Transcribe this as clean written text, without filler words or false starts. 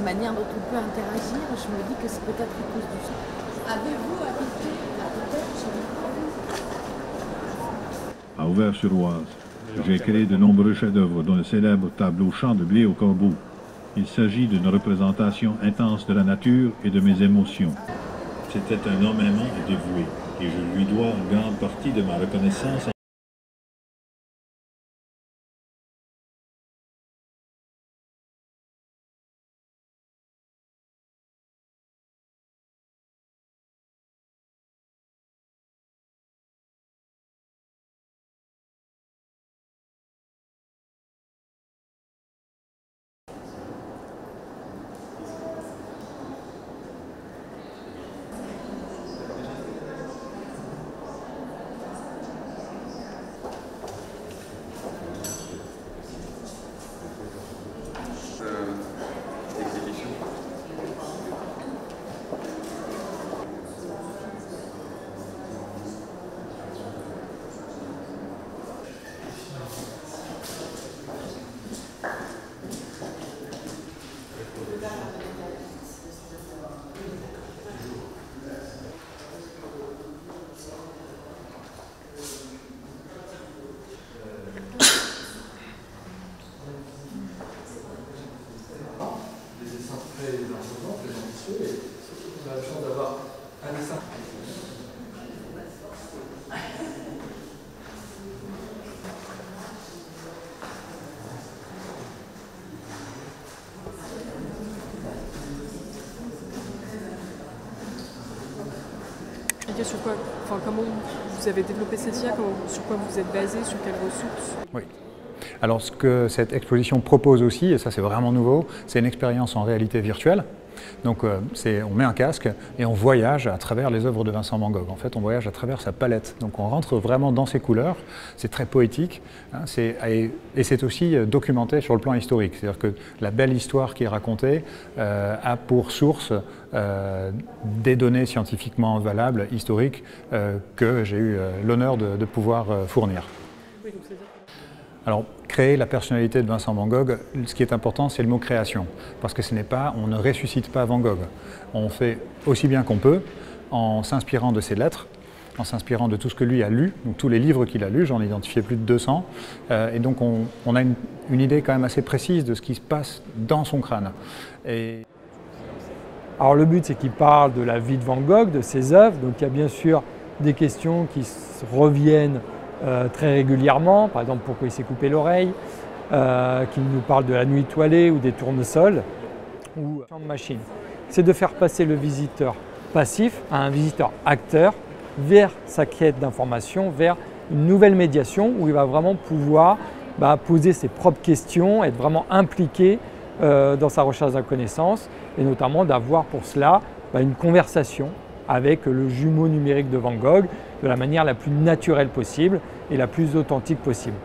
manière dont on peut interagir, je me dis que c'est peut-être à cause du son. Avez-vous habité à Auvers-sur-Oise, j'ai créé de nombreux chefs-d'œuvre, dont le célèbre tableau Champ de blé au corbeau. Il s'agit d'une représentation intense de la nature et de mes émotions. C'était un homme aimant et dévoué, et je lui dois une grande partie de ma reconnaissance. On a la chance d'avoir un dessin. Sur quoi, comment vous avez développé cette IA, sur quoi vous êtes basé, sur quelles ressources? Oui. Alors ce que cette exposition propose aussi, et ça c'est vraiment nouveau, c'est une expérience en réalité virtuelle. Donc on met un casque et on voyage à travers les œuvres de Vincent Van Gogh. En fait, on voyage à travers sa palette. Donc on rentre vraiment dans ses couleurs. C'est très poétique, hein, et c'est aussi documenté sur le plan historique. C'est-à-dire que la belle histoire qui est racontée a pour source des données scientifiquement valables, historiques, que j'ai eu l'honneur de pouvoir fournir. Alors, créer la personnalité de Vincent Van Gogh, ce qui est important, c'est le mot création. Parce que on ne ressuscite pas Van Gogh. On fait aussi bien qu'on peut, en s'inspirant de ses lettres, en s'inspirant de tout ce que lui a lu, donc tous les livres qu'il a lus, j'en ai identifié plus de 200. Et donc, on a une idée quand même assez précise de ce qui se passe dans son crâne. Alors, le but, c'est qu'il parle de la vie de Van Gogh, de ses œuvres. Donc, il y a bien sûr des questions qui reviennent très régulièrement, par exemple pourquoi il s'est coupé l'oreille, qu'il nous parle de la nuit étoilée ou des tournesols ou champ de machine. C'est de faire passer le visiteur passif à un visiteur acteur vers sa quête d'information, vers une nouvelle médiation où il va vraiment pouvoir poser ses propres questions, être vraiment impliqué dans sa recherche de la connaissance et notamment d'avoir pour cela une conversation avec le jumeau numérique de Van Gogh de la manière la plus naturelle possible et la plus authentique possible.